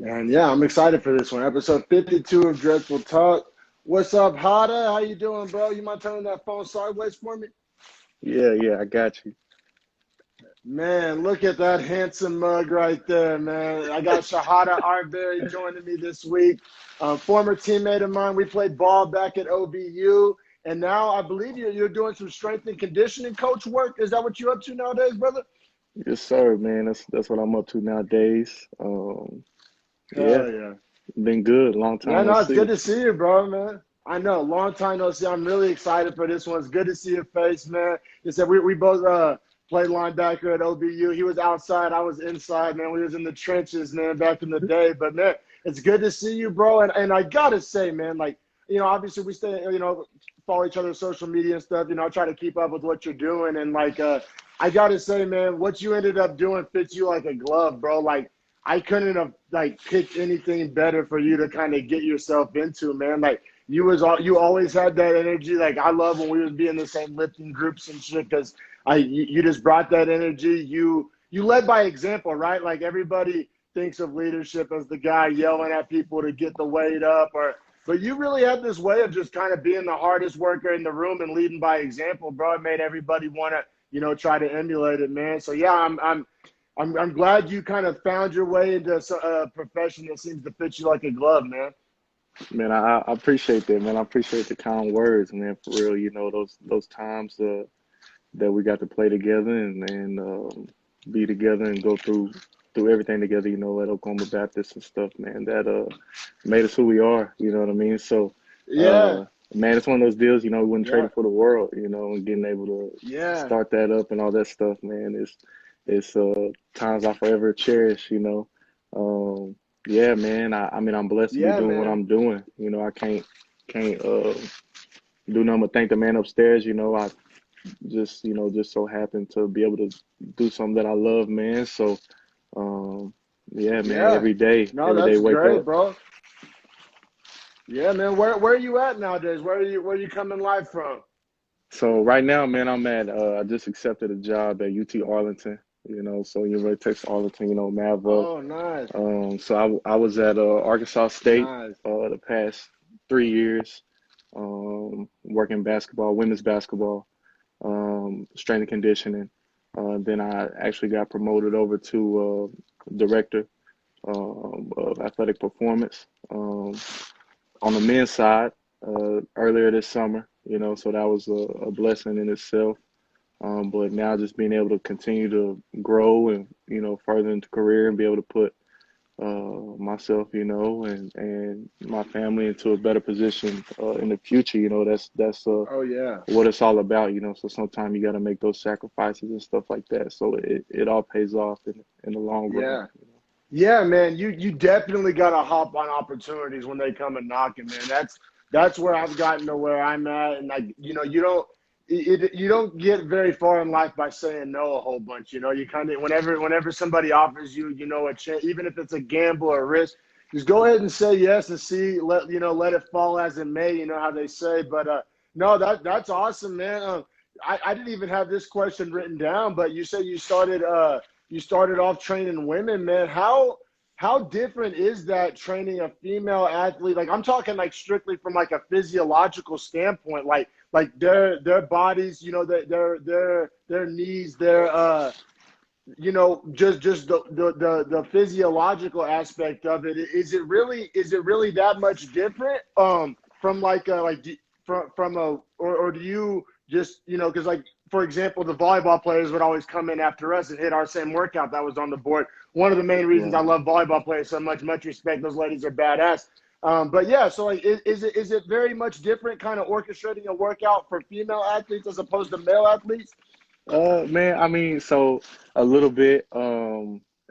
And yeah, I'm excited for this one. Episode 52 of Dreadful Talk. What's up, Hada? How you doing, bro? You mind turning that phone sideways for me? Yeah, I got you. Man, look at that handsome mug right there, man. I got Shahada Artberry joining me this week. Former teammate of mine. We played ball back at OBU. And now I believe you're doing some strength and conditioning coach work. Is that what you're up to nowadays, brother? Yes, sir, man. That's what I'm up to nowadays. Yeah, Hell yeah. been good. Long Yeah, time no no, it's good see. to see you, bro, man. I know, long time no see. I'm really excited for this one. It's good to see your face, man. You said we both played linebacker at OBU. He was outside, I was inside, man. We was in the trenches, man, back in the day. But man, it's good to see you, bro. And I gotta say, man, like, obviously we stay, follow each other's social media and stuff. I try to keep up with what you're doing. And like, I gotta say, man, what you ended up doing fits you like a glove, bro. Like, I couldn't have like picked anything better for you to kind of get yourself into, man. Like you always had that energy. Like I love when we would be in the same lifting groups and shit because you just brought that energy. You led by example, right? Like everybody thinks of leadership as the guy yelling at people to get the weight up, but you really had this way of just kind of being the hardest worker in the room and leading by example, bro. It made everybody want to try to emulate it, man. So yeah, I'm glad you kind of found your way into a profession that seems to fit you like a glove, man. Man, I appreciate that, man. I appreciate the kind words, man. For real, those times that we got to play together and be together and go through everything together, at Oklahoma Baptist and stuff, man. That made us who we are. You know what I mean? So, Yeah, man, it's one of those deals. We wouldn't trade yeah, it for the world. And getting able to yeah, start that up and all that stuff, man. It's times I forever cherish. Um, yeah, man. I mean, I'm blessed to be yeah, doing what man. I'm doing. I can't do nothing but thank the man upstairs. I just so happen to be able to do something that I love, man. So, um, yeah, man. Yeah. No, Every day, that's wake great, up. bro. Yeah, man. Where are you at nowadays? Where are you coming live from? So right now, man, I'm at I just accepted a job at UT Arlington. So University of Texas Arlington. Mav up. Oh, nice, So I was at Arkansas State nice. the past 3 years, working basketball, women's basketball, strength and conditioning. Then I actually got promoted over to director of athletic performance on the men's side earlier this summer. So that was a blessing in itself. But now just being able to continue to grow and further into career and be able to put myself, and my family into a better position in the future. That's Oh yeah. what it's all about. So sometimes you got to make those sacrifices and stuff like that. So it all pays off in the long run. Yeah. Yeah, man, you definitely got to hop on opportunities when they come and knocking, man. That's where I've gotten to where I'm at, and like you don't get very far in life by saying no a whole bunch. You kind of whenever somebody offers you a chance, even if it's a gamble or a risk, just go ahead and say yes and see let it fall as it may. You know how they say, but no, that's awesome, man. I didn't even have this question written down, but you said you started off training women, man. How different is that training a female athlete? Like I'm talking like strictly from like a physiological standpoint, like their bodies, their knees, their just the physiological aspect of it. Is it really that much different from from a or do you just because like for example the volleyball players would always come in after us and hit our same workout that was on the board. One of the main reasons I Right. love volleyball players so much respect. Those ladies are badass. But yeah, so like is it very much different kind of orchestrating a workout for female athletes as opposed to male athletes? Man, I mean, so a little bit,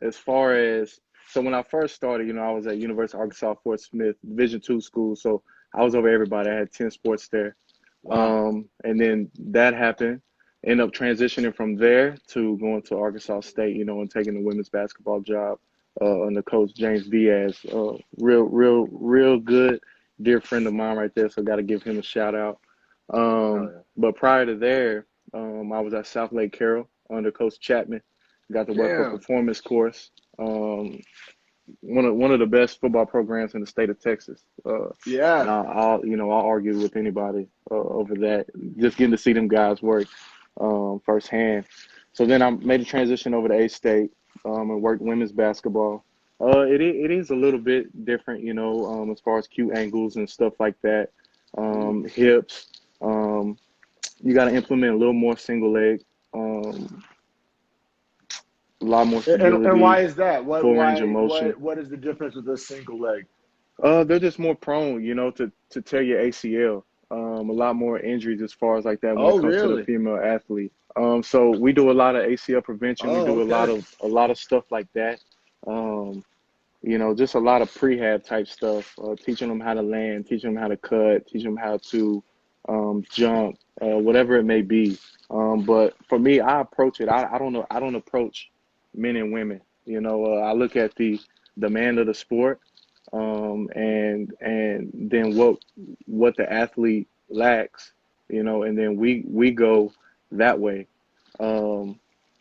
as far as, so when I first started, I was at University of Arkansas Fort Smith Division II school. So I was over everybody. I had 10 sports there. Wow. And then that happened. Ended up transitioning from there to going to Arkansas State, and taking the women's basketball job under Coach James Diaz. Real good, dear friend of mine right there. So got to give him a shout out. Hell But prior to there, I was at South Lake Carroll under Coach Chapman. Got to yeah. work a Damn. performance course. one of the best football programs in the state of Texas. And Yeah. I'll argue with anybody over that. Just getting to see them guys work firsthand. So then I made a transition over to A-State and worked women's basketball. It is a little bit different, as far as cue angles and stuff like that. Hips. You got to implement a little more single leg. A lot more And stability, why is that? full range of motion. What is the difference with a single leg? They're just more prone, to tear your ACL. A lot more injuries as far as like that when it Oh, comes to the really? female athlete. So we do a lot of ACL prevention. We Oh, do okay. a lot of stuff like that. Um, just a lot of prehab type stuff. Teaching them how to land, teaching them how to cut, teaching them how to jump, whatever it may be. But for me, I approach it. I don't know. I don't approach men and women. I look at the demand of the sport, and then what the athlete lacks, and then we go that way, and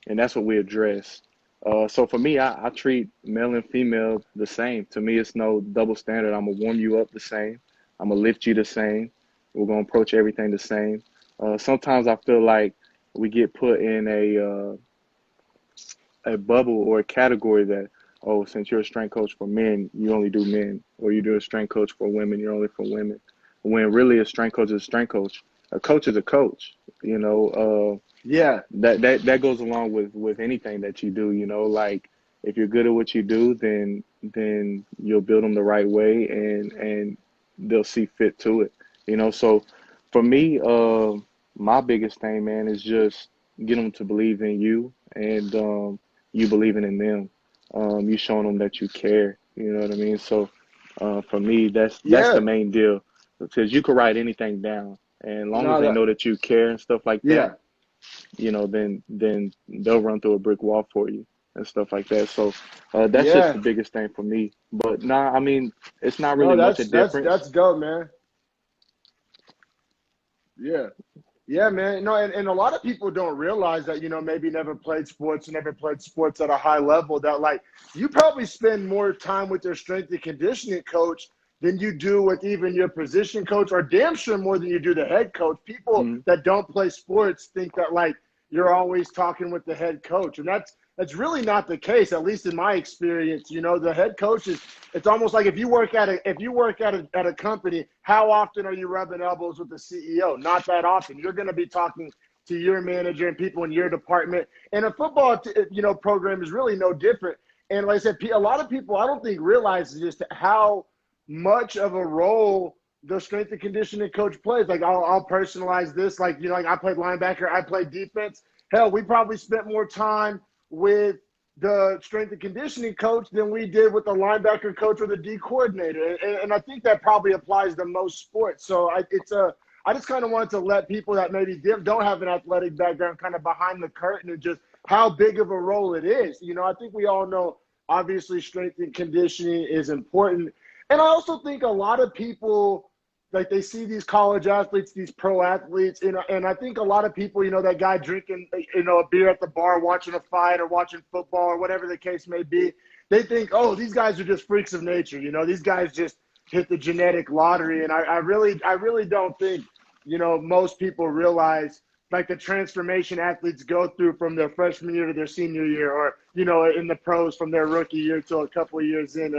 that's what we address. So for me, I treat male and female the same. To me, it's no double standard. I'm gonna warm you up the same. I'm gonna lift you the same. We're gonna approach everything the same. Sometimes I feel like we get put in a bubble or a category that, oh, since you're a strength coach for men, you only do men, or you do a strength coach for women, you're only for women. When really a strength coach is a strength coach. A coach is a coach. Yeah. That goes along with anything that you do. Like if you're good at what you do, then you'll build them the right way, and they'll see fit to it. So for me, my biggest thing, man, is just get them to believe in you, and you believing in them. You showing them that you care. You know what I mean? So for me, that's the Yeah. main deal, because you can write anything down, and as long as No, they know that you care and stuff like that, yeah. then they'll run through a brick wall for you and stuff like that. So that's just the Yeah. biggest thing for me. But nah, I mean, it's not really No, much a difference. that's dope, man. Yeah. Yeah, man. No, and a lot of people don't realize that, maybe never played sports, never played sports at a high level, that like you probably spend more time with your strength and conditioning coach than you do with even your position coach, or damn sure more than you do the head coach. People Mhm. that don't play sports think that like you're always talking with the head coach. And that's really not the case, at least in my experience. The head coach is, it's almost like if you work at a company, how often are you rubbing elbows with the CEO? Not that often. You're going to be talking to your manager and people in your department. And a football program is really no different. And like I said, a lot of people I don't think realize just how much of a role the strength and conditioning coach plays. Like I'll personalize this. Like like I played linebacker, I played defense. Hell, we probably spent more time with the strength and conditioning coach than we did with the linebacker coach or the D coordinator. And I think that probably applies to most sports. So I just kind of wanted to let people that maybe don't have an athletic background kind of behind the curtain and just how big of a role it is. I think we all know, obviously, strength and conditioning is important. And I also think a lot of people, like they see these college athletes, these pro athletes, and I think a lot of people, that guy drinking, a beer at the bar, watching a fight or watching football or whatever the case may be, they think, oh, these guys are just freaks of nature. These guys just hit the genetic lottery. And I really don't think, most people realize like the transformation athletes go through from their freshman year to their senior year, or, in the pros from their rookie year to a couple of years in.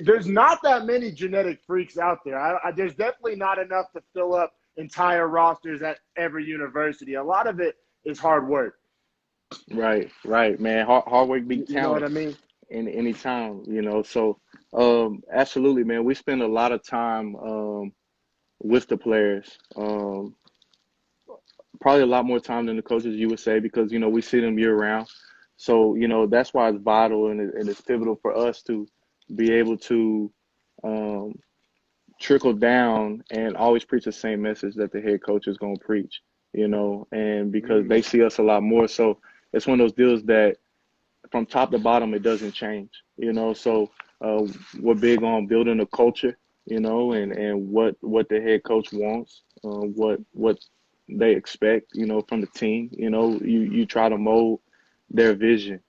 There's not that many genetic freaks out there. There's definitely not enough to fill up entire rosters at every university. A lot of it is hard work. Right, man. Hard work beat You know what talent I mean? in any time. So absolutely, man. We spend a lot of time with the players. Probably a lot more time than the coaches, you would say, because we see them year round. So that's why it's vital, and it's pivotal for us to be able to um, trickle down and always preach the same message that the head coach is going to preach. And because Mm. they see us a lot more, so it's one of those deals that from top to bottom it doesn't change. So we're big on building a culture, and what the head coach wants, what they expect, from the team. You try to mold their vision,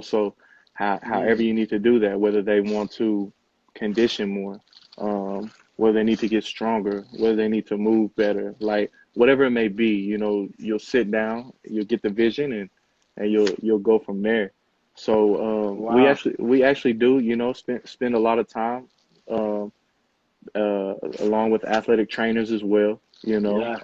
so however you need to do that, whether they want to condition more, whether they need to get stronger, whether they need to move better, like whatever it may be, you'll sit down, you'll get the vision, and you'll go from there. So Wow. we actually do, spend a lot of time uh, along with athletic trainers as well. Yeah.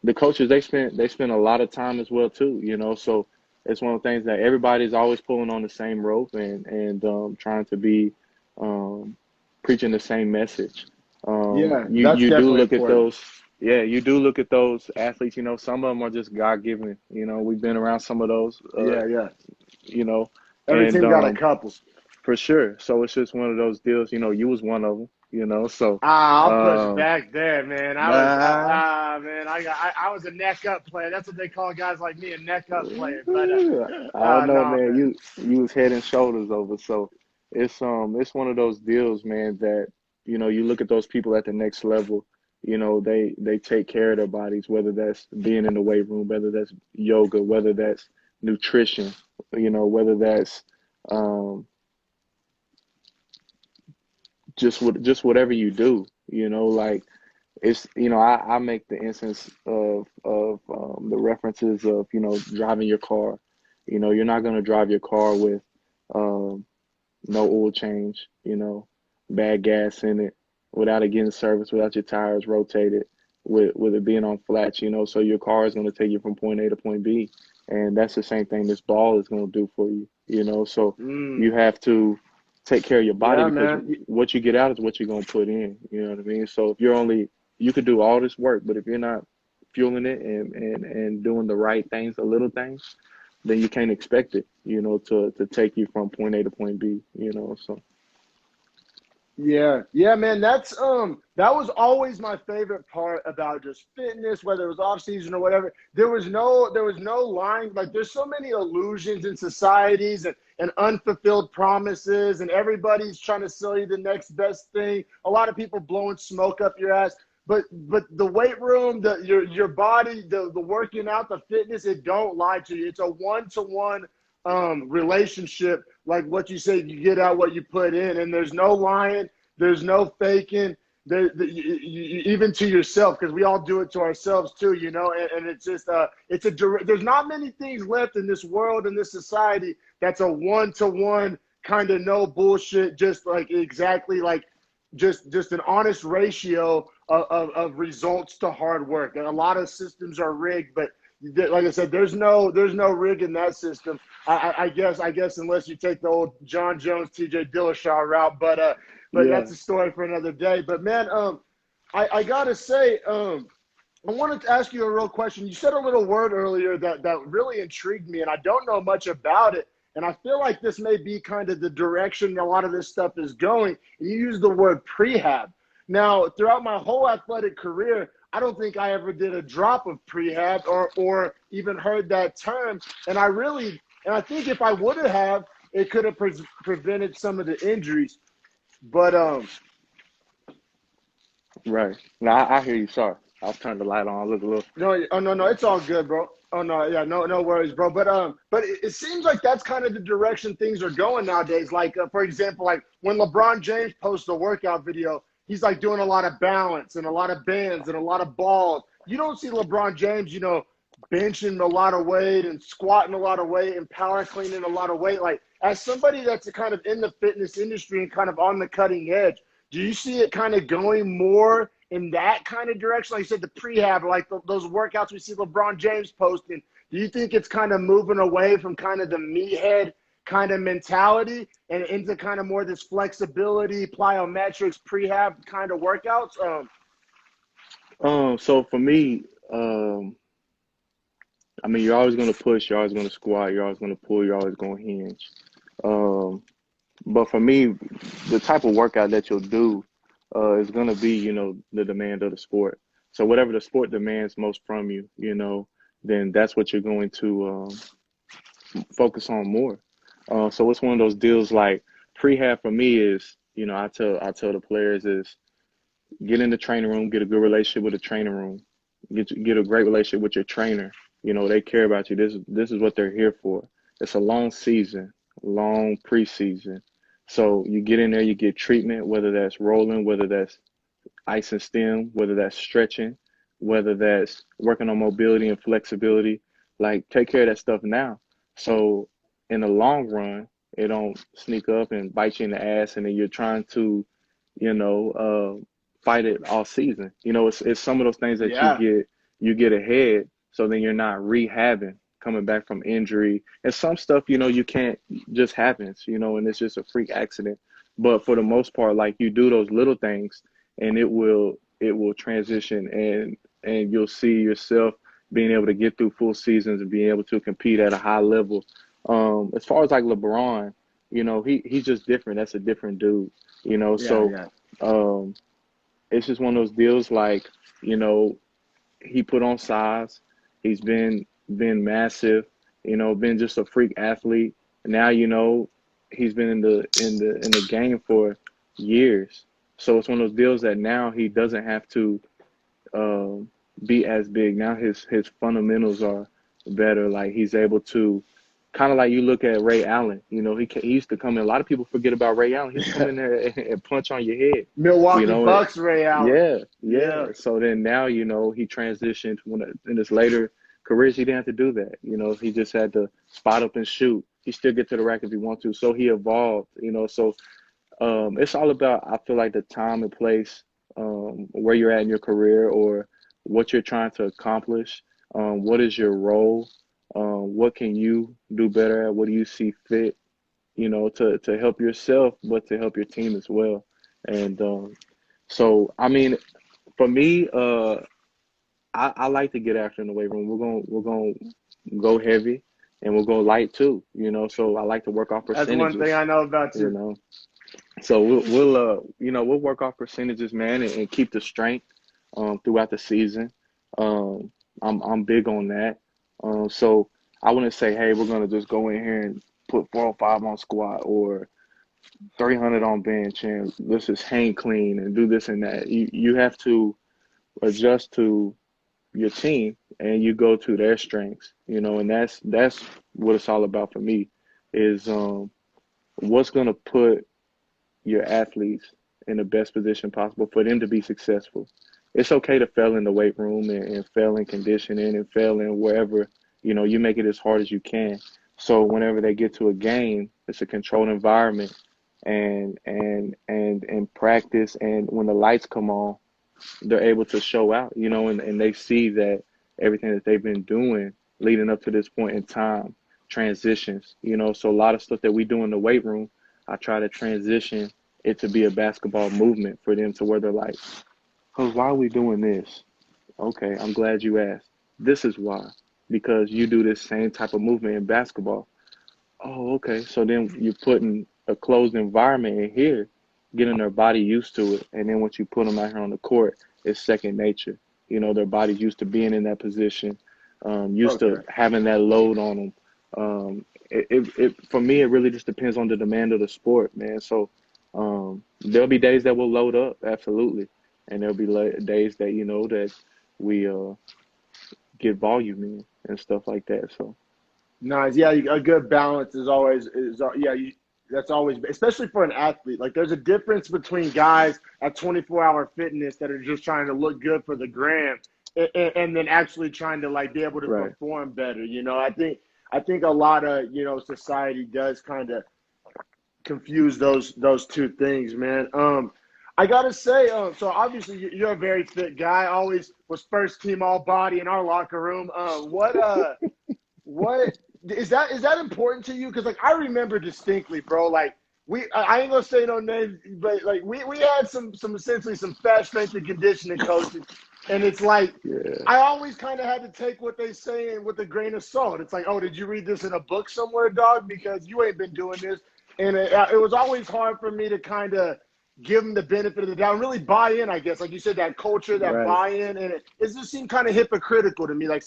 The coaches, they spend a lot of time as well too. So it's one of the things that everybody's always pulling on the same rope and trying to be um, preaching the same message. Yeah. That's You do definitely look at important. those, yeah, you do look at those athletes. Some of them are just God given. We've been around some of those, Yeah. Yeah. you know, Every and team got a couple. for sure. So it's just one of those deals. You was one of them. So I'll push um, back there, man. nah, Man, I was a neck up player. That's what they call guys like me, a neck up player. But I don't know, no, man. man. You was head and shoulders over. So it's one of those deals, man, that you look at those people at the next level. They take care of their bodies, whether that's being in the weight room, whether that's yoga, whether that's nutrition, whether that's um, just whatever you do. Like it's I make the instance of the references of driving your car. You're not going to drive your car with um, no oil change, bad gas in it, without it getting serviced, without your tires rotated, with it being on flats. So your car is going to take you from point A to point B, and that's the same thing this ball is going to do for you. So Mm, you have to take care of your body yeah, because man. what you get out is what you're going to put in. You know what I mean? So if you're only you could do all this work, but if you're not fueling it and doing the right things, the little things, then you can't expect it, to take you from point A to point B, so Yeah, yeah, man. That was always my favorite part about just fitness, whether it was off season or whatever. There was no line. Like there's so many illusions in societies and unfulfilled promises, and everybody's trying to sell you the next best thing. A lot of people blowing smoke up your ass. But the weight room, your body, the working out, the fitness, it don't lie to you. It's a one-to-one relationship, like what you say, you get out what you put in, and there's no lying, there's no faking, even to yourself, because we all do it to ourselves too, and it's just there's not many things left in this world, in this society, that's a one-to-one kind of no bullshit, just like exactly like just an honest ratio of results to hard work. And a lot of systems are rigged, but like I said, there's no rig in that system. I guess unless you take the old John Jones, T.J. Dillashaw route, but yeah. that's a story for another day. But man, I gotta say, I wanted to ask you a real question. You said a little word earlier that really intrigued me, and I don't know much about it. And I feel like this may be kind of the direction a lot of this stuff is going. And you used the word prehab. Now, throughout my whole athletic career, I don't think I ever did a drop of prehab or even heard that term. And I think if I would have, it could have prevented some of the injuries. But Right. Now I hear you. Sorry, I'll turn the light on. Look a little. no, oh no, it's all good, bro. Oh no, yeah, no worries, bro. But it seems like that's kind of the direction things are going nowadays. Like, for example, like when LeBron James posts a workout video, he's like doing a lot of balance and a lot of bands and a lot of balls. You don't see LeBron James, benching a lot of weight and squatting a lot of weight and power cleaning a lot of weight. Like, as somebody that's kind of in the fitness industry and kind of on the cutting edge, do you see it kind of going more in that kind of direction? Like you said, the prehab, like those workouts we see LeBron James posting. Do you think it's kind of moving away from kind of the meathead kind of mentality and into kind of more this flexibility, plyometrics, prehab kind of workouts? So for me, I mean, you're always going to push, you're always going to squat, you're always going to pull, you're always going to hinge. Um, but for me, the type of workout that you'll do is going to be, the demand of the sport. So whatever the sport demands most from you, then that's what you're going to focus on more. So it's one of those deals like prehab for me is, I tell the players is get in the training room, get a good relationship with the training room, get a great relationship with your trainer. They care about you. This is what they're here for. It's a long season. long preseason. So you get in there, you get treatment, whether that's rolling, whether that's ice and stem, whether that's stretching, whether that's working on mobility and flexibility. Like take care of that stuff now. So in the long run, it don't sneak up and bite you in the ass, and then you're trying to, you know, fight it all season. You know, it's some of those things that Yeah. you get ahead, so then you're not rehabbing coming back from injury. And some stuff, you know, you can't just happens, you know, and it's just a freak accident. But for the most part, like you do those little things and it will transition, and you'll see yourself being able to get through full seasons and being able to compete at a high level. As far as like LeBron, you know, he's just different. That's a different dude, you know. Yeah. So Yeah. um, it's just one of those deals like, you know, he put on size. He's been massive, you know, been just a freak athlete. And now, you know, he's been in the game for years. So it's one of those deals that now he doesn't have to be as big. Now his fundamentals are better. Like he's able to kind of like you look at Ray Allen. You know, he used to come in. A lot of people forget about Ray Allen. He used to come in there and punch on your head. You Milwaukee know, Bucks, Ray Allen. yeah, Yeah. yeah. So then now, you know, he transitioned in his later careers, he didn't have to do that. You know, he just had to spot up and shoot. He still get to the rack if he want to. So he evolved, you know. So it's all about, I feel like, the time and place, where you're at in your career or what you're trying to accomplish. What is your role? What can you do better at? What do you see fit, you know, to help yourself, but to help your team as well. And so, I mean, for me, I like to get after in the weight room. We're gonna go heavy, and we'll go light too. You know, so I like to work off That's one thing percentages. I know about You you. know, so we'll you know, we'll work off percentages, man, and keep the strength throughout the season. I'm big on that. So I wouldn't say, hey, we're gonna just go in here and put 405 on squat or 300 on bench and let's just hang clean and do this and that. You have to adjust to your team and you go to their strengths, you know, and that's what it's all about for me is what's going to put your athletes in the best position possible for them to be successful. It's okay to fail in the weight room and fail in conditioning and fail in wherever, you know, you make it as hard as you can. So whenever they get to a game, it's a controlled environment and practice, and when the lights come on, they're able to show out, you know, and they see that everything that they've been doing leading up to this point in time transitions, you know. So a lot of stuff that we do in the weight room, I try to transition it to be a basketball movement for them to where they're like, oh, why are we doing this? Okay, I'm glad you asked. This is why. Because you do this same type of movement in basketball. Oh, okay. So then you're putting a closed environment in here, getting their body used to it. And then once you put them out here on the court, it's second nature. You know, their body's used to being in that position, used to Okay. having that load on them. For me, it really just depends on the demand of the sport, man. So there'll be days that we'll load up, absolutely. And there'll be days that, you know, that we get volume in and stuff like that. So, Nice. Yeah, a good balance is always yeah. That's always, especially for an athlete. Like there's a difference between guys at 24-hour fitness that are just trying to look good for the gram, and then actually trying to like be able to right. perform better. You know, I think a lot of society does kind of confuse those two things, man. I gotta say, so obviously you're a very fit guy. Always was first team all body in our locker room. What is that important to you? Because like I remember distinctly, bro. Like I ain't gonna say no names, but like we had some essentially some fast strength and conditioning coaches, and it's like Yeah. I always kind of had to take what they say with a grain of salt. It's like, oh, did you read this in a book somewhere, dog? Because you ain't been doing this, and it was always hard for me to kind of give them the benefit of the doubt and really buy in, I guess. Like you said, that culture, that Right. buy-in, and it just seemed kind of hypocritical to me. Like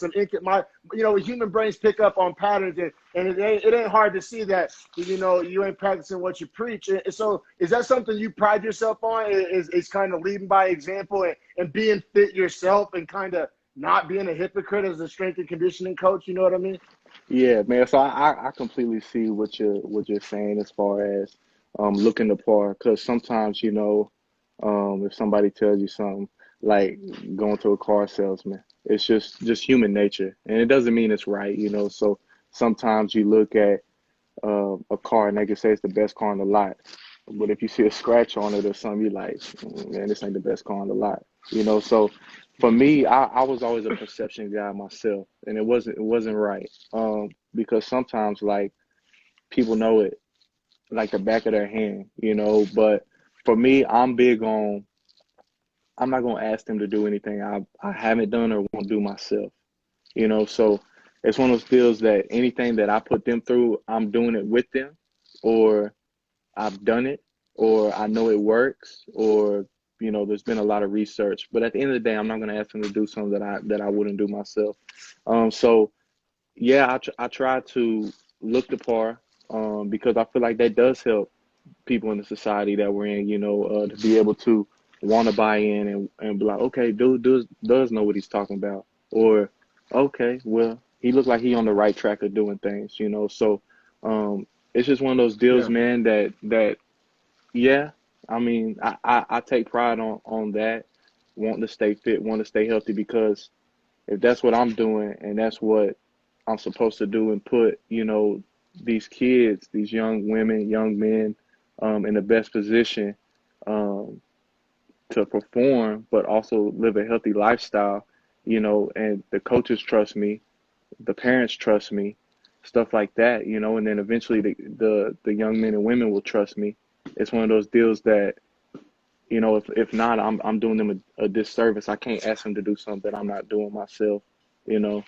human brains pick up on patterns, and it ain't hard to see that, you ain't practicing what you preach. And so is that something you pride yourself on, is kind of leading by example and being fit yourself and kind of not being a hypocrite as a strength and conditioning coach? You know what I mean? Yeah, man. So I completely see what you're saying as far as looking the part. Because sometimes, if somebody tells you something like going to a car salesman, it's just human nature, and it doesn't mean it's right, So sometimes you look at a car and they can say it's the best car on the lot, but if you see a scratch on it or something, you're like, man, this ain't the best car on the lot, So for me, I was always a perception guy myself, and it wasn't right. Because sometimes like people know it like the back of their hand, But for me, I'm not gonna ask them to do anything I haven't done or won't do myself, So it's one of those deals that anything that I put them through, I'm doing it with them, or I've done it, or I know it works, or there's been a lot of research. But at the end of the day, I'm not gonna ask them to do something that I wouldn't do myself. So yeah, I try to look the part, because I feel like that does help people in the society that we're in, to be able to want to buy in and be like, okay, dude does know what he's talking about, or okay, well, he looked like he on the right track of doing things, So it's just one of those deals, Yeah. man. That yeah, I mean, I take pride on that, wanting to stay fit, wanting to stay healthy, because if that's what I'm doing and that's what I'm supposed to do and put, these kids, these young women, young men, in the best position um, to perform, but also live a healthy lifestyle, and the coaches trust me, the parents trust me, stuff like that, and then eventually the young men and women will trust me. It's one of those deals that, if not, I'm doing them a disservice. I can't ask them to do something that I'm not doing myself, you know.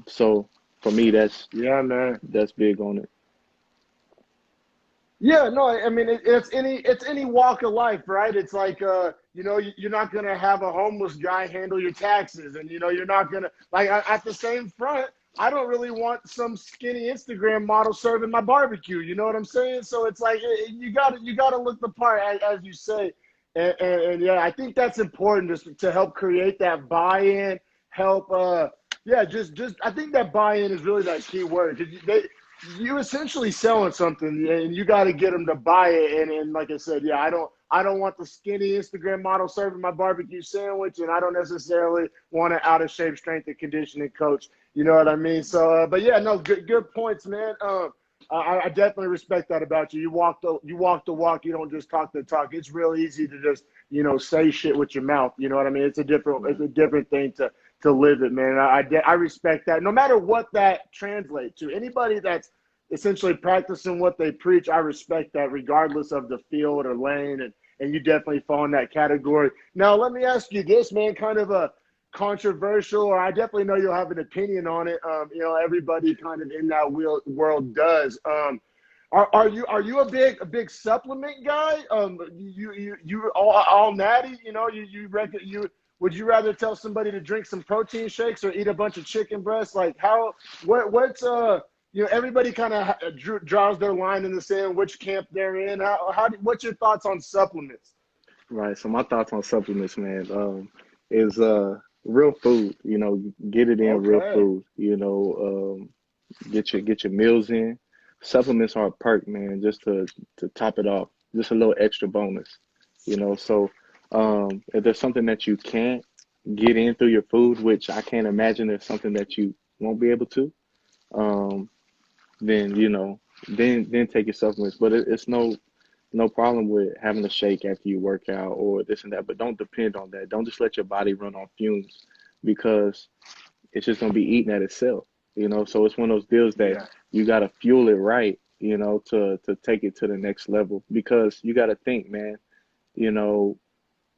So for me, Yeah, man. that's big on it. Yeah, no, I mean it's any walk of life, right? It's like you're not gonna have a homeless guy handle your taxes, and you're not gonna at the same front. I don't really want some skinny Instagram model serving my barbecue. You know what I'm saying? So it's like you gotta look the part, as you say, and yeah, I think that's important just to help create that buy-in, help yeah, just I think that buy-in is really that key word, because you essentially selling something, and you got to get them to buy it. And like I said, yeah, I don't want the skinny Instagram model serving my barbecue sandwich, and I don't necessarily want an out of shape strength and conditioning coach. You know what I mean? So, but yeah, no, good points, man. I definitely respect that about you. You walk the walk. You don't just talk the talk. It's real easy to just say shit with your mouth. You know what I mean? It's Right. a different thing to live it, man. I respect that. No matter what that translates to, anybody that's essentially practicing what they preach, I respect that, regardless of the field or lane, and you definitely fall in that category. Now, let me ask you this, man, kind of a controversial, or I definitely know you'll have an opinion on it. Everybody kind of in that world does. Are you a big supplement guy? You all natty? You reckon you would you rather tell somebody to drink some protein shakes or eat a bunch of chicken breasts? Like what's everybody kind of draws their line in the sand, which camp they're in. What's your thoughts on supplements? Right. So my thoughts on supplements, man, is real food. Get it in real Okay. food. Get your meals in. Supplements are a perk, man, just to top it off, just a little extra bonus. So if there's something that you can't get in through your food, which I can't imagine there's something that you won't be able to, um, then then take your supplements. But it's no problem with having a shake after you work out or this and that, but don't depend on that. Don't just let your body run on fumes, because it's just gonna be eating at itself. So it's one of those deals that Yeah. you gotta fuel it right, to take it to the next level. Because you gotta think, man, you know,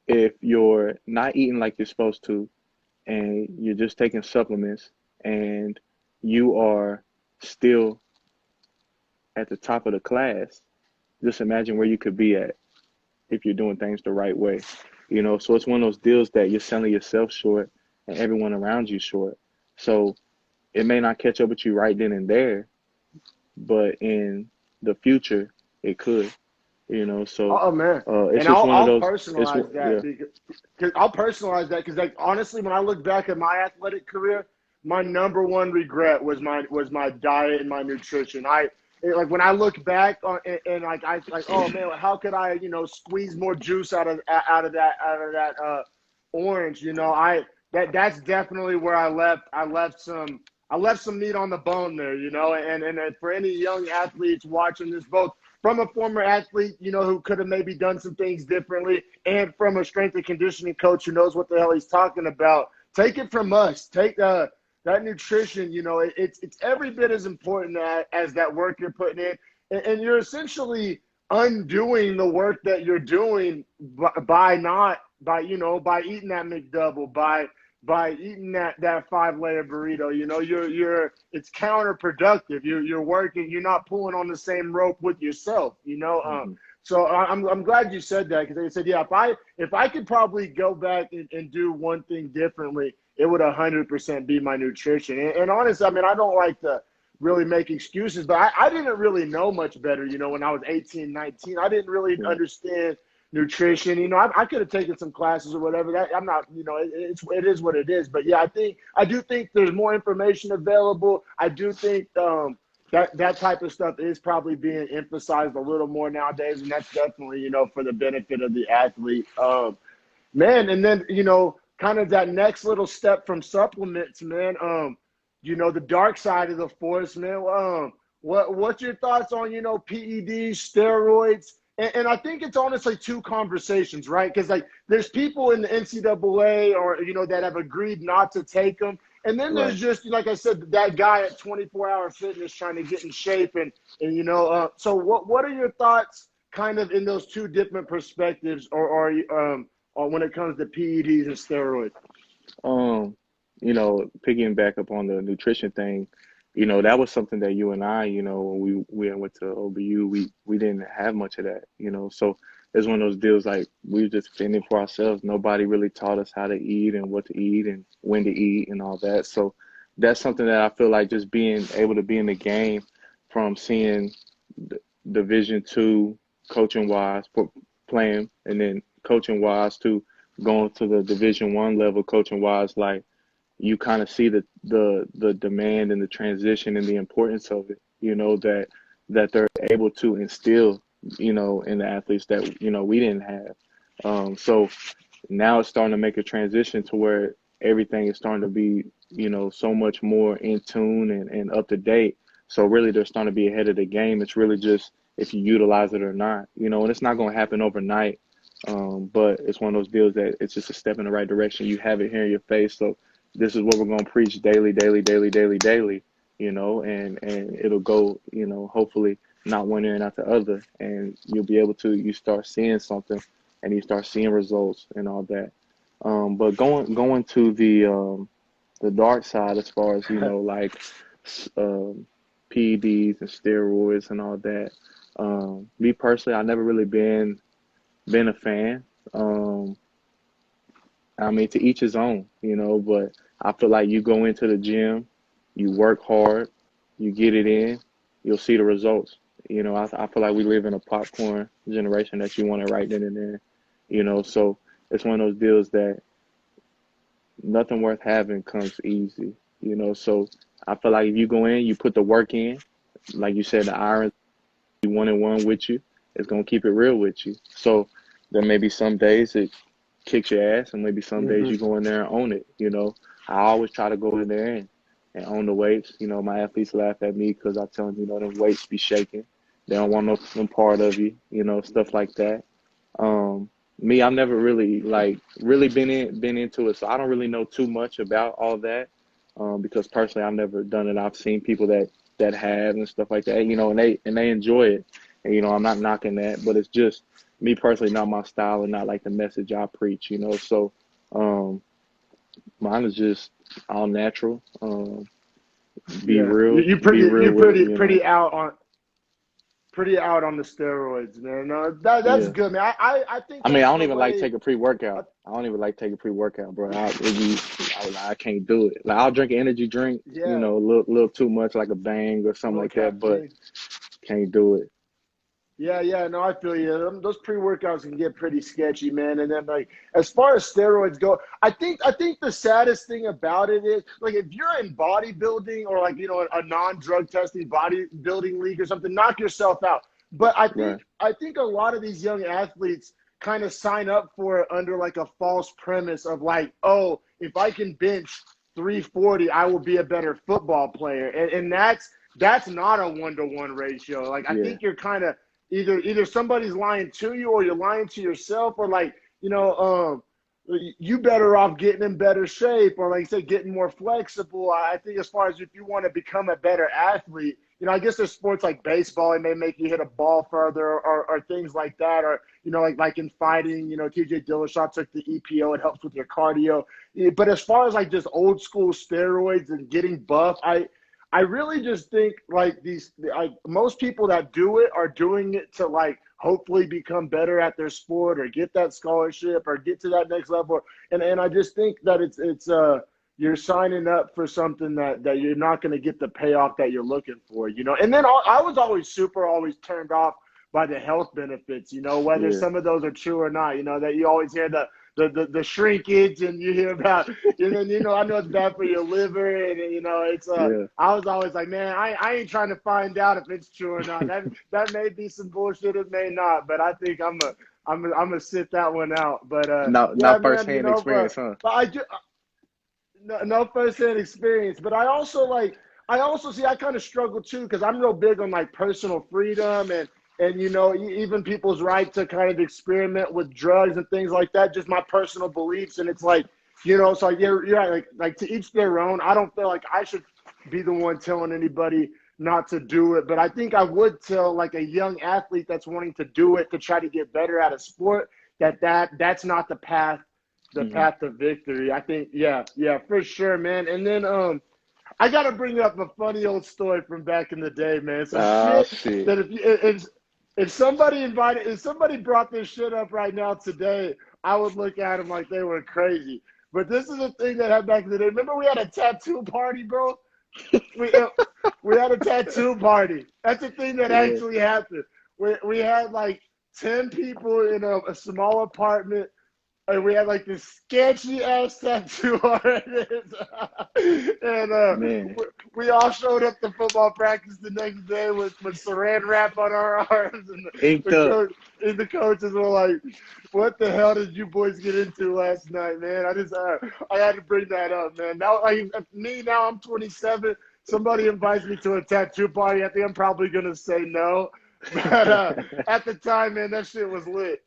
if you're not eating like you're supposed to and you're just taking supplements and you are still at the top of the class, just imagine where you could be at if you're doing things the right way. So it's one of those deals that you're selling yourself short and everyone around you short. So it may not catch up with you right then and there, but in the future it could. So Oh man, it's and just I'll one of I'll those. personalize that Yeah. because I'll personalize that because, like, honestly, when I look back at my athletic career, my number one regret was my diet and my nutrition. Like when I look back on and like I like, oh man, how could I, squeeze more juice out of that orange? That's definitely where I left some meat on the bone there, and for any young athletes watching this, both from a former athlete, who could have maybe done some things differently, and from a strength and conditioning coach who knows what the hell he's talking about. Take it from us. Take that nutrition. It's every bit as important as that work you're putting in, and you're essentially undoing the work that you're doing by eating that McDouble, by eating that 5-layer burrito. It's counterproductive. You're working, you're not pulling on the same rope with yourself, Mm-hmm. so I'm glad you said that, because they said, yeah, if I could probably go back and do one thing differently, it would 100% be my nutrition. And honestly, I mean, I don't like to really make excuses, but I didn't really know much better, when I was 18, 19. I didn't really Yeah. understand nutrition. I could have taken some classes or whatever. That I'm not, it is what it is. But yeah, I do think there's more information available. I do think that type of stuff is probably being emphasized a little more nowadays, and that's definitely, for the benefit of the athlete. Man, and then, kind of that next little step from supplements, man. The dark side of the force, man. What's your thoughts on, PEDs, steroids? And I think it's honestly two conversations, right? Because like there's people in the NCAA or, that have agreed not to take them. And then Right. there's just, like I said, that guy at 24-hour fitness trying to get in shape. So what are your thoughts kind of in those two different perspectives, or when it comes to PEDs and steroids? Um, picking back up on the nutrition thing, that was something that you and I, when we went to OBU, we didn't have much of that, So it's one of those deals like we were just fending for ourselves. Nobody really taught us how to eat and what to eat and when to eat and all that. So that's something that I feel like just being able to be in the game from seeing Division II coaching wise, playing, and then coaching wise to going to the Division I level coaching wise, like you kind of see the demand and the transition and the importance of it, that they're able to instill, in the athletes that, we didn't have. So now it's starting to make a transition to where everything is starting to be, so much more in tune and up to date. So really they're starting to be ahead of the game. It's really just if you utilize it or not, and it's not going to happen overnight. But it's one of those deals that it's just a step in the right direction. You have it here in your face. So this is what we're going to preach daily, daily, daily, daily, daily, and it'll go, hopefully not one ear and not the other. And you'll be able to, you start seeing something and you start seeing results and all that. But going to the dark side as far as, like PEDs and steroids and all that. Me personally, I never really been a fan. I mean, to each his own, but I feel like you go into the gym, you work hard, you get it in, you'll see the results. I feel like we live in a popcorn generation that you want it right then and there, so it's one of those deals that nothing worth having comes easy, so I feel like if you go in, you put the work in, like you said, the iron, you one and one with you, it's going to keep it real with you. So there may be some days it kicks your ass, and maybe some days you go in there and own it. I always try to go in there and own the weights. My athletes laugh at me because I tell them, them weights be shaking. They don't want no part of you, stuff like that. Me, I've never really really been into it, so I don't really know too much about all that. Because personally, I've never done it. I've seen people that have and stuff like that, and they enjoy it. And, I'm not knocking that, but it's just me personally, not my style and not like the message I preach, So mine is just all natural. Be Yeah, real, you be pretty real you with it, pretty out on the steroids, man. That's Yeah. good, man. I think I mean, I that's don't the even like way. take a pre-workout. I don't even like take a pre-workout, bro. I can't do it. Like I'll drink an energy drink, Yeah, a little too much, like a Bang or a something little like that, but caffeine. can't do it. Yeah, no, I feel you. Those pre-workouts can get pretty sketchy, man. And then, like, as far as steroids go, I think the saddest thing about it is, like, if you're in bodybuilding or, like, a non-drug testing bodybuilding league or something, knock yourself out. But I Right. think I think a lot of these young athletes kind of sign up for it under like a false premise of like, oh, if I can bench 340, I will be a better football player, and that's not a 1-to-1 ratio. Like, I Yeah. think you're kind of either somebody's lying to you or you're lying to yourself, or like, you better off getting in better shape, or like you said, getting more flexible. I think as far as if you want to become a better athlete, I guess there's sports like baseball, it may make you hit a ball further, or things like that, or like in fighting, TJ Dillashaw took the EPO, it helps with your cardio. But as far as like just old school steroids and getting buff, I really just think like most people that do it are doing it to like hopefully become better at their sport or get that scholarship or get to that next level. And I just think that it's you're signing up for something that you're not going to get the payoff that you're looking for. And then I was always turned off by the health benefits, whether Yeah. some of those are true or not, that you always hear the shrinkage, and you hear about, and then, I know it's bad for your liver, and it's Yeah. I was always like, man, I ain't trying to find out if it's true or not. That may be some bullshit, it may not, but I think I'm gonna sit that one out. But yeah, Not man, firsthand but experience, huh? I do no firsthand experience, but I also see I kind of struggle too, because I'm real big on like personal freedom, and even people's right to kind of experiment with drugs and things like that, just my personal beliefs. And it's like, so you're right, like to each their own. I don't feel like I should be the one telling anybody not to do it, but I think I would tell like a young athlete that's wanting to do it to try to get better at a sport that's not the Hmm. path to victory. I think, yeah, for sure, man. And then I gotta bring up a funny old story from back in the day, man. Some Ah, shit shit. that if somebody brought this shit up right now today, I would look at them like they were crazy. But this is a thing that happened back in the day. Remember we had a tattoo party, bro? We uh, we had a tattoo party. That's a thing that Yeah. actually happened. We had like 10 people in a small apartment, and we had like this sketchy ass tattoo artist, and Man. we all showed up to football practice the next day with saran wrap on our arms, and Inked the up. coach and the coaches were like, "What the hell did you boys get into last night, man?" I had to bring that up, man. Now, like me, now I'm 27. Somebody invites me to a tattoo party, I think I'm probably gonna say no. But at the time, man, that shit was lit.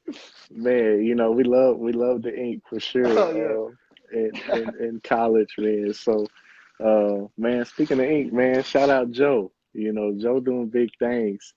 Man, we love the ink for Oh sure. yeah. In college, man. So, man, speaking of ink, man, shout out Joe. Joe doing big things,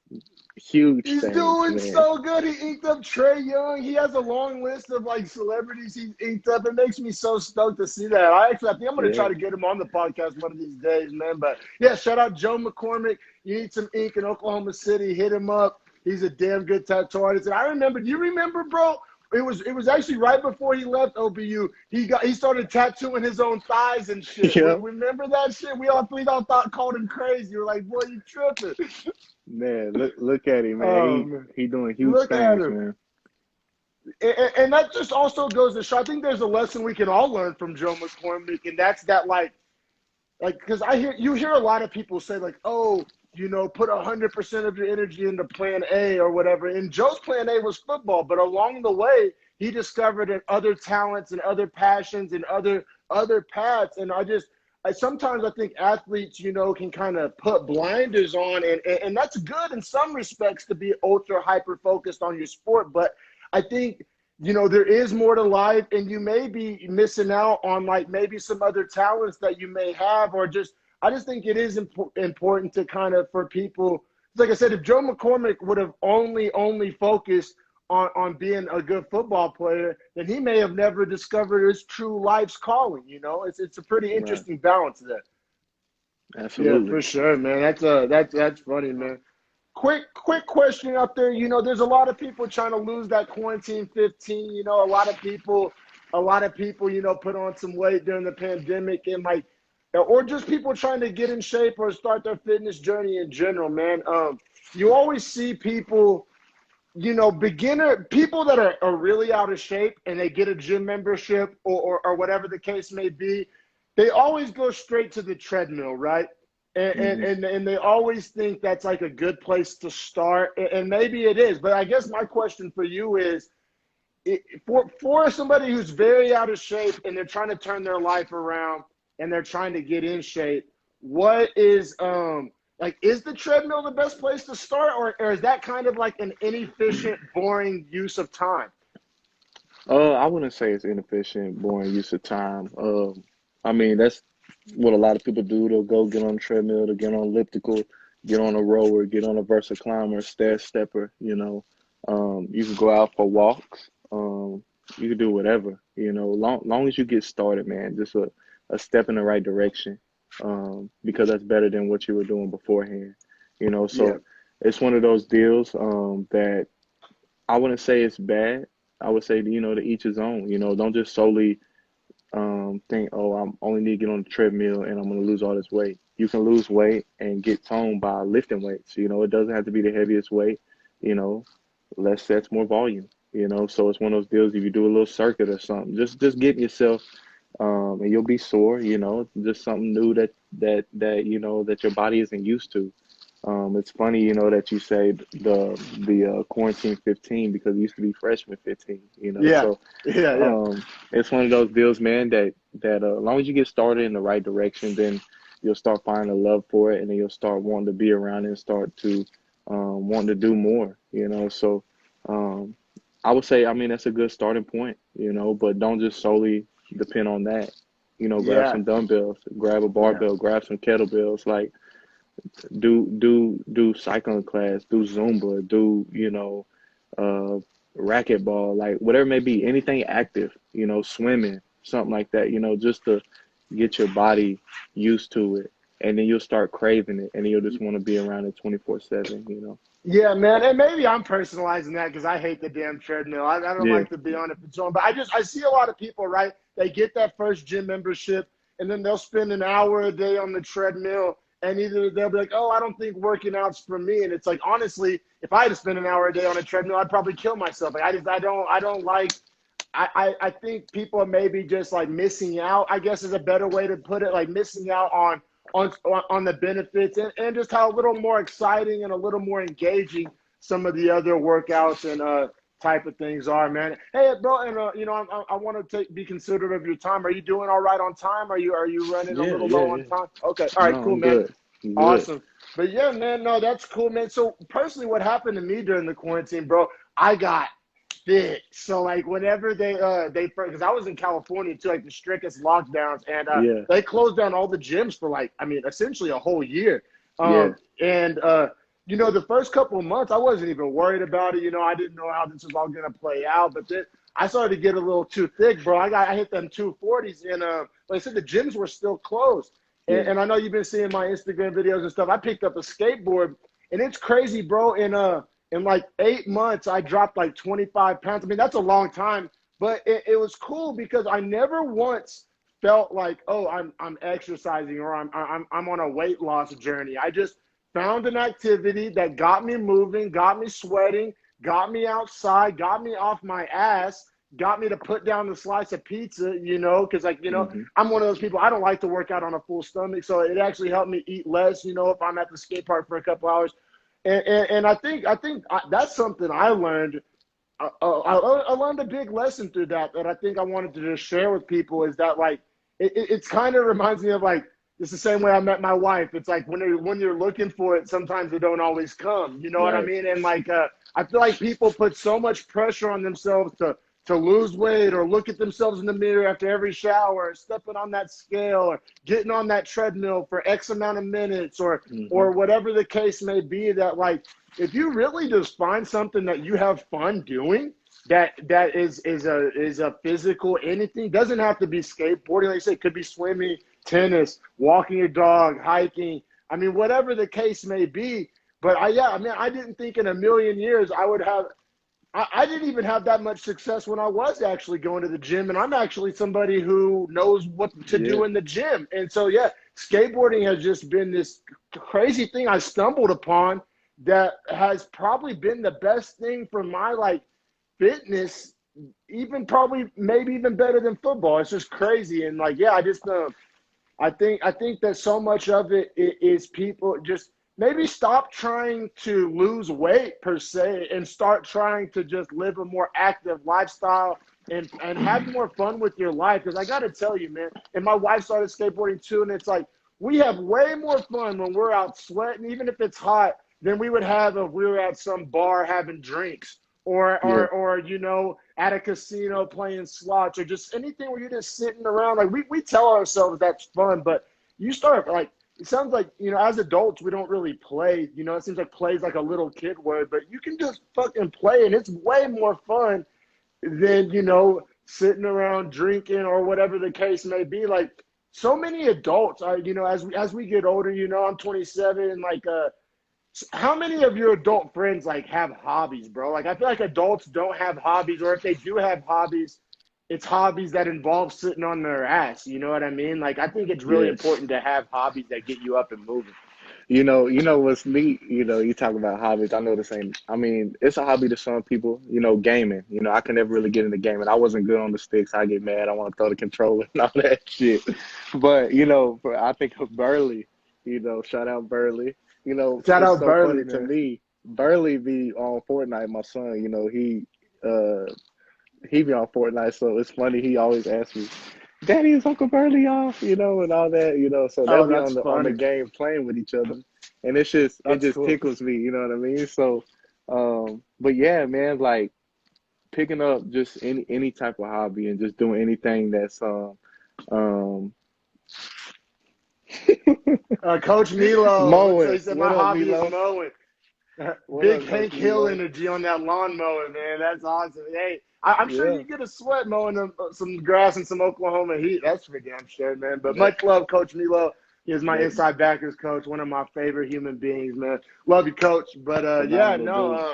huge He's things, doing man. so good. He inked up Trey Young. He has a long list of like celebrities he's inked up. It makes me so stoked to see that. I think I'm gonna try Yeah. to get him on the podcast one of these days, man. But yeah, shout out Joe McCormick. You need some ink in Oklahoma City, hit him up. He's a damn good tattoo artist. And I remember, do you remember, bro? It was actually right before he left OBU. He started tattooing his own thighs and shit. Yep. Remember that shit? We all thought called him crazy. We were like, boy, you tripping. Man, look at him, man. Man. He doing huge Look at things, him. man. And that just also goes to show, I think there's a lesson we can all learn from Joe McCormick, and that's that, because you hear a lot of people say like, oh, put 100% of your energy into plan A or whatever. And Joe's plan A was football, but along the way, he discovered other talents and other passions and other paths. And sometimes I think athletes, can kind of put blinders on, and that's good in some respects to be ultra hyper focused on your sport. But I think, there is more to life, and you may be missing out on like maybe some other talents that you may have, or I just think it is important to kind of, for people, like I said, if Joe McCormick would have only focused on being a good football player, then he may have never discovered his true life's calling. It's a pretty Right. interesting balance there. Yeah, Absolutely. for sure, man. That's funny, man. Quick question up there. There's a lot of people trying to lose that quarantine 15. A lot of people, put on some weight during the pandemic, and like, or just people trying to get in shape or start their fitness journey in general, man. You always see people beginner people that are really out of shape and they get a gym membership or whatever the case may be, they always go straight to the treadmill, right? Hmm. And they always think that's like a good place to start, and maybe it is. But I guess my question for you is, for somebody who's very out of shape and they're trying to turn their life around and they're trying to get in shape, what is like, is the treadmill the best place to start, or is that kind of like an inefficient, boring use of time? I wouldn't say it's inefficient, boring use of time. I mean, that's what a lot of people do. They'll go get on a treadmill, to get on elliptical, get on a rower, get on a Versa climber, stair stepper. You can go out for walks. You can do whatever. Long as you get started, man. Just a step in the right direction. Because that's better than what you were doing beforehand. Yeah, So it's one of those deals that I wouldn't say it's bad. I would say, to each his own. Don't just solely think, oh, I'm only need to get on the treadmill and I'm going to lose all this weight. You can lose weight and get toned by lifting weights. It doesn't have to be the heaviest weight. You know, Less sets, more volume. So it's one of those deals. If you do a little circuit or something, just getting yourself, and you'll be sore. Just something new that your body isn't used to. It's funny, that you say the quarantine 15 because it used to be freshman 15. yeah, So yeah. um, it's one of those deals, man. That as long as you get started in the right direction, then you'll start finding a love for it, and then you'll start wanting to be around it and start to want to do more. So um, I would say, I mean, that's a good starting point. But don't just solely depend on that. Grab Yeah, some dumbbells, grab a yeah. barbell, grab some kettlebells. Like do cycling class, do Zumba, do uh racquetball, like whatever it may be, anything active, swimming, something like that, just to get your body used to it, and then you'll start craving it, and then you'll just want to be around it 24/7. Yeah, man, and maybe I'm personalizing that because I hate the damn treadmill. I don't Yeah, like to be on it for too long, but I see a lot of people, right? They get that first gym membership, and then they'll spend an hour a day on the treadmill, and either they'll be like, "Oh, I don't think working out's for me," and it's like, honestly, if I had to spend an hour a day on a treadmill, I'd probably kill myself. Like, I don't like. I think people are maybe just like missing out, I guess is a better way to put it, like missing out on the benefits, and just how a little more exciting and a little more engaging some of the other workouts and type of things are, man. Hey, bro, and I want to be considerate of your time. Are you doing all right on time? Are you running a yeah, little yeah, low on yeah. time? Okay, all right, No, cool, I'm man. good. I'm good. Awesome. But yeah, man, no, that's cool, man. So personally, what happened to me during the quarantine, bro, I got fit. So like whenever they because I was in California too, like the strictest lockdowns, and Yeah, they closed down all the gyms for like, I mean, essentially a whole year. yeah, And the first couple of months I wasn't even worried about it. I didn't know how this was all gonna play out, but then I started to get a little too thick, bro. I hit them 240s, and like I said, the gyms were still closed. And, yeah. and I know you've been seeing my Instagram videos and stuff. I picked up a skateboard, and it's crazy, bro. In like 8 months, I dropped like 25 pounds. I mean, that's a long time, but it was cool because I never once felt like, oh, I'm exercising or I'm on a weight loss journey. I just found an activity that got me moving, got me sweating, got me outside, got me off my ass, got me to put down the slice of pizza, because Hmm. I'm one of those people, I don't like to work out on a full stomach. So it actually helped me eat less, if I'm at the skate park for a couple hours. And I think that's something I learned. I learned a big lesson through that I think I wanted to just share with people, is that like it's kind of reminds me of like it's the same way I met my wife. It's like when you're looking for it, sometimes it don't always come. You know what I Right. mean? And like I feel like people put so much pressure on themselves to lose weight, or look at themselves in the mirror after every shower, or stepping on that scale, or getting on that treadmill for X amount of minutes, Hmm. or whatever the case may be, that like if you really just find something that you have fun doing, that is a physical anything, doesn't have to be skateboarding, like I say, it could be swimming, tennis, walking your dog, hiking, I mean, whatever the case may be. But I mean, I didn't think in a million years I would have. I didn't even have that much success when I was actually going to the gym, and I'm actually somebody who knows what to Yeah. do in the gym. And so, yeah, skateboarding has just been this crazy thing I stumbled upon that has probably been the best thing for my like fitness, even probably maybe even better than football. It's just crazy. And like, yeah, I think that so much of it is people just maybe stop trying to lose weight per se and start trying to just live a more active lifestyle and have more fun with your life. Because I got to tell you, man, and my wife started skateboarding too, and it's like we have way more fun when we're out sweating, even if it's hot, than we would have if we were at some bar having drinks Yeah. or at a casino playing slots or just anything where you're just sitting around. Like we tell ourselves that's fun, but you start like it sounds like, as adults we don't really play. It seems like play is like a little kid word, but you can just fucking play and it's way more fun than, sitting around drinking or whatever the case may be. Like so many adults are, as we get older, I'm 27 and like how many of your adult friends like have hobbies, bro? Like I feel like adults don't have hobbies, or if they do have hobbies, it's hobbies that involve sitting on their ass. You know what I mean? Like I think it's really Yes. important to have hobbies that get you up and moving. You know what's neat, you talk about hobbies. I know the same. I mean, it's a hobby to some people, gaming. I can never really get into gaming. I wasn't good on the sticks. I get mad. I want to throw the controller and all that shit. But, I think of Burley, shout out Burley. Shout It's out so Burley, funny to man. me. Burley be on Fortnite, my son, he be on Fortnite, so it's funny. He always asks me, "Daddy, is Uncle Burley off?" And all that. So they'll Oh, be that's on the funny. game playing with each other, and it That's just cool. tickles me. You know what I mean? So, but yeah, man, like picking up just any type of hobby and just doing anything that's um Coach Milo would say, mowing. he said, my What up, hobby is Milo? mowing. What Big up, Coach Hank Hill Milo? energy on that lawnmower, man. That's awesome. Hey, I'm sure Yeah. you get a sweat mowing some grass in some Oklahoma heat. That's for damn sure, man. But That, much love, Coach Milo. He is my that inside backers coach, one of my favorite human beings, man. Love you, Coach. But yeah, phenomenal no. dude.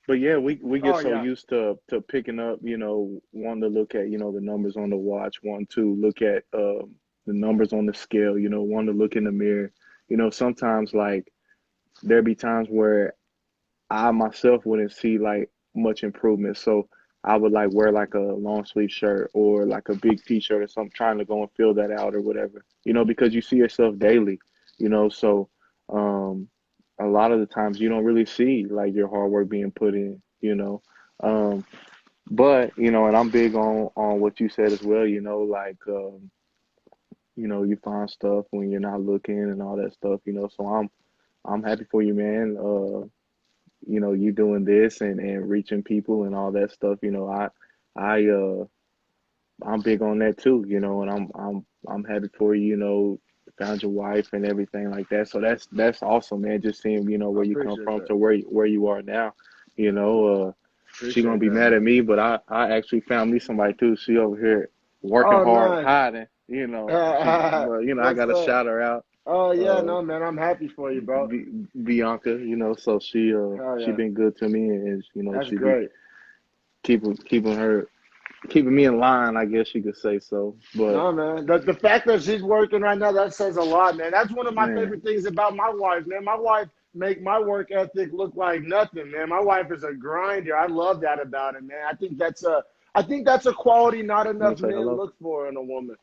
But yeah, we get Oh so yeah, used to picking up, wanting to look at, the numbers on the watch, wanting to look at the numbers on the scale, wanting to look in the mirror. Sometimes like there be times where I myself wouldn't see like much improvement. So I would like wear like a long sleeve shirt or like a big t-shirt or something, trying to go and fill that out or whatever, because you see yourself daily, so um, a lot of the times you don't really see like your hard work being put in. Um, but, and I'm big on what you said as well, like, you find stuff when you're not looking and all that stuff, so I'm happy for you, man. You doing this and reaching people and all that stuff. I I'm big on that too, and I'm happy for you, found your wife and everything like that. So that's awesome, man. Just seeing, I where you come appreciate from that. to where you are now. She gonna Appreciate be that, mad at man. me, but I actually found me somebody too. She over here working Oh, hard, nice. hiding, but I What's gotta up? shout her out. Oh yeah, Uh, no, man. I'm happy for you, bro. Bianca, so Hell she yeah, been good to me, and that's she be great. keeping me in line, I guess you could say so. But No, man. The fact that she's working right now, that says a lot, man. That's one of my man, favorite things about my wife, man. My wife make my work ethic look like nothing, man. My wife is a grinder. I love that about it, man. I think that's a quality not you want enough to say men hello? look for in a woman.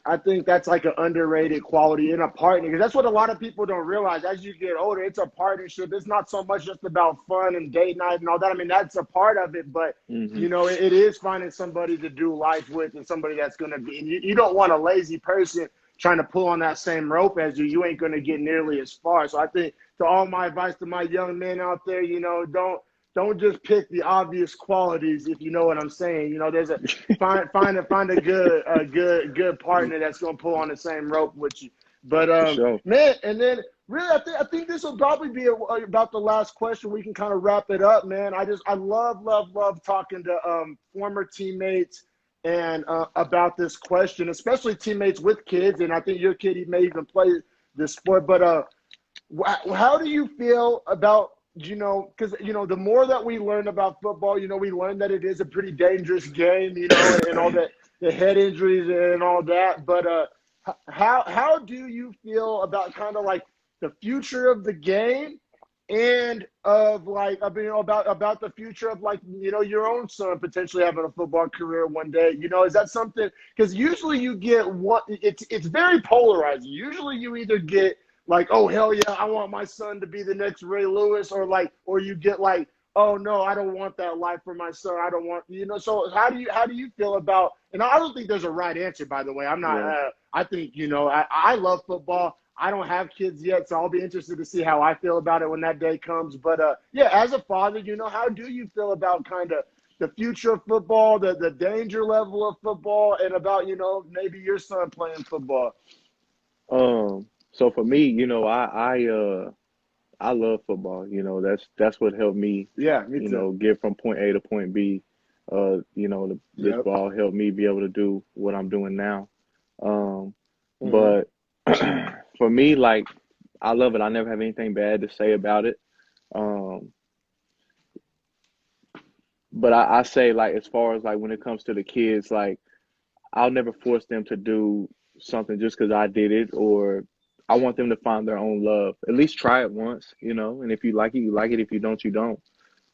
I think that's like an underrated quality in a partner, because that's what a lot of people don't realize. As you get older, it's a partnership. It's not so much just about fun and date night and all that. I mean, that's a part of it, but Hmm. it is finding somebody to do life with and somebody that's going to be. And you don't want a lazy person trying to pull on that same rope as you. You ain't going to get nearly as far. So I think to all my advice to my young men out there, don't just pick the obvious qualities, if you know what I'm saying. There's a find a good partner that's gonna pull on the same rope with you. But For sure. man, and then really, I think this will probably be about the last question. We can kind of wrap it up, man. I love talking to former teammates and about this question, especially teammates with kids. And I think your kid, he may even play this sport. But how do you feel about, because, the more that we learn about football, we learn that it is a pretty dangerous game, and all that, the head injuries and all that. But how do you feel about kind of like the future of the game and of like, you know, about the future of like, you know, your own son potentially having a football career one day? You know, is that something? Because usually you get it's very polarizing. Usually you either get like, oh hell yeah, I want my son to be the next Ray Lewis, or you get like, oh no, I don't want that life for my son. I don't want, you know. So how do you feel about? And I don't think there's a right answer, by the way. I'm not. Yeah. I think, you know, I love football. I don't have kids yet, so I'll be interested to see how I feel about it when that day comes. But yeah, as a father, you know, how do you feel about kind of the future of football, the danger level of football, and about, you know, maybe your son playing football? So for me, you know, I love football. You know, that's what helped me, Yeah, me you too. know, get from point A to point B. You know, this Yep. ball helped me be able to do what I'm doing now. Um, Hmm. but for me, like, I love it. I never have anything bad to say about it. Um, but I say, like, as far as like when it comes to the kids, like, I'll never force them to do something just because I did it, or I want them to find their own love. At least try it once, you know, and if you like it, you like it. If you don't, you don't.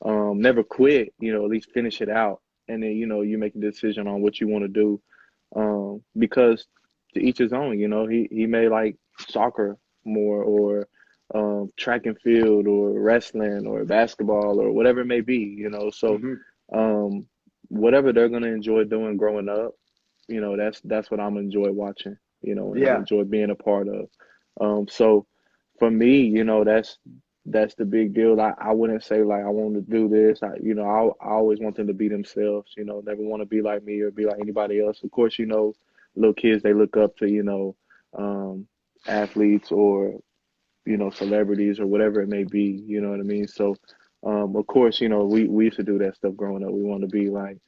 Never quit, you know, at least finish it out. And then, you know, you make a decision on what you want to do. Because to each his own, you know, he may like soccer more, or track and field, or wrestling, or basketball, or whatever it may be, you know. So Hmm. um, whatever they're gonna enjoy doing growing up, you know, that's what I'm gonna enjoy watching, you know, and Yeah. enjoy being a part of. So for me, you know, that's the big deal. I wouldn't say like I want to do this. You know, I always want them to be themselves. You know, never want to be like me or be like anybody else. Of course, you know, little kids they look up to, you know, um, athletes, or you know, celebrities, or whatever it may be. You know what I mean? So, of course, you know, we used to do that stuff growing up. We want to be like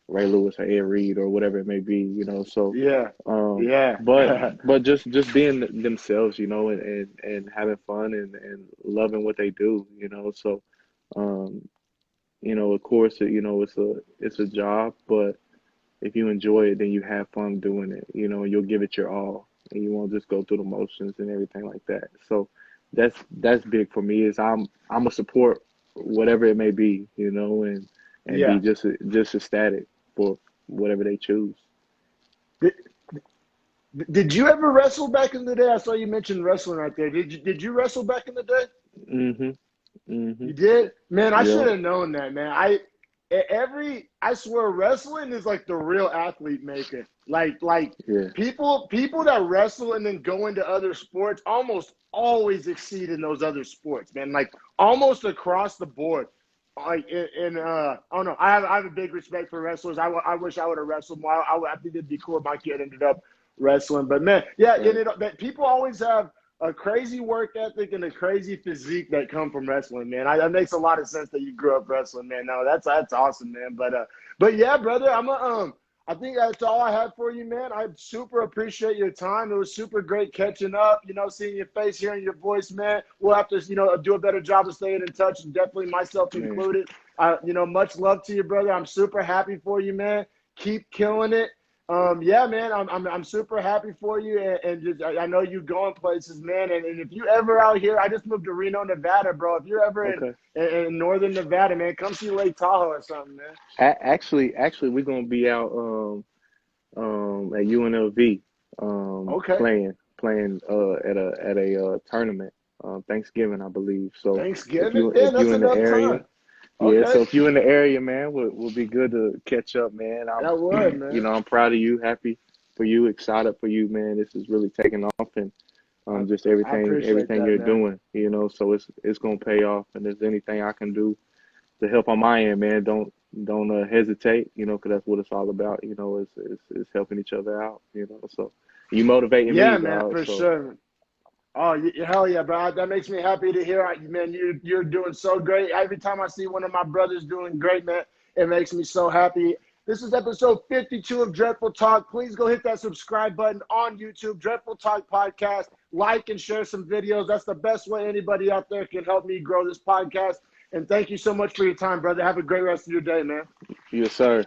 Ray Lewis or Ed Reed or whatever it may be, you know. So, Yeah. um, Yeah. but just being themselves, you know, and having fun, and loving what they do, you know. So, um, you know, of course, you know, it's a job, but if you enjoy it, then you have fun doing it, you know, and you'll give it your all, and you won't just go through the motions and everything like that. So, that's big for me. Is I'm a support whatever it may be, you know, and be Yeah. just ecstatic for whatever they choose. Did, did you ever wrestle back in the day? I saw you mentioned wrestling right there. Did you wrestle back in the day? Mhm. Mhm. You did? Man, I should Yep. have known that, man. I swear wrestling is like the real athlete maker. Like Yeah. people that wrestle and then go into other sports almost always exceed in those other sports, man. Like almost across the board. Like I don't know. I have a big respect for wrestlers. I wish I would have wrestled more. I think it'd be cool if my kid ended up wrestling. But man, yeah, Right. that people always have a crazy work ethic and a crazy physique that come from wrestling, man. That makes a lot of sense that you grew up wrestling, man. No, that's awesome, man. But yeah, brother, I think that's all I have for you, man. I super appreciate your time. It was super great catching up, you know, seeing your face, hearing your voice, man. We'll have to, you know, do a better job of staying in touch, and definitely myself Man. included. You know, much love to you, brother. I'm super happy for you, man. Keep killing it. Yeah, man, I'm super happy for you, and just, I know you going places, man. And if you ever out here, I just moved to Reno, Nevada, bro. If you're ever Okay. in northern Nevada, man, come see Lake Tahoe or something, man. Actually, we're gonna be out at UNLV Okay, playing at a tournament Thanksgiving, I believe. So Thanksgiving, if damn, you that's in the enough area, time. yeah. So Okay, if you in the area, man, will be good to catch up, man. that would, You man. know, I'm proud of you, happy for you, excited for you, man. This is really taking off, and I just I everything appreciate everything that, you're man. doing, you know. So it's gonna pay off, and if there's anything I can do to help on my end, man, don't hesitate, you know, because that's what it's all about, you know, is helping each other out, you know. So you motivating me, Yeah, man, dog. for So sure. Oh, hell yeah, bro. That makes me happy to hear. Man, you're doing so great. Every time I see one of my brothers doing great, man, it makes me so happy. This is episode 52 of Dreadful Talk. Please go hit that subscribe button on YouTube, Dreadful Talk Podcast. Like and share some videos. That's the best way anybody out there can help me grow this podcast. And thank you so much for your time, brother. Have a great rest of your day, man. yes, sir.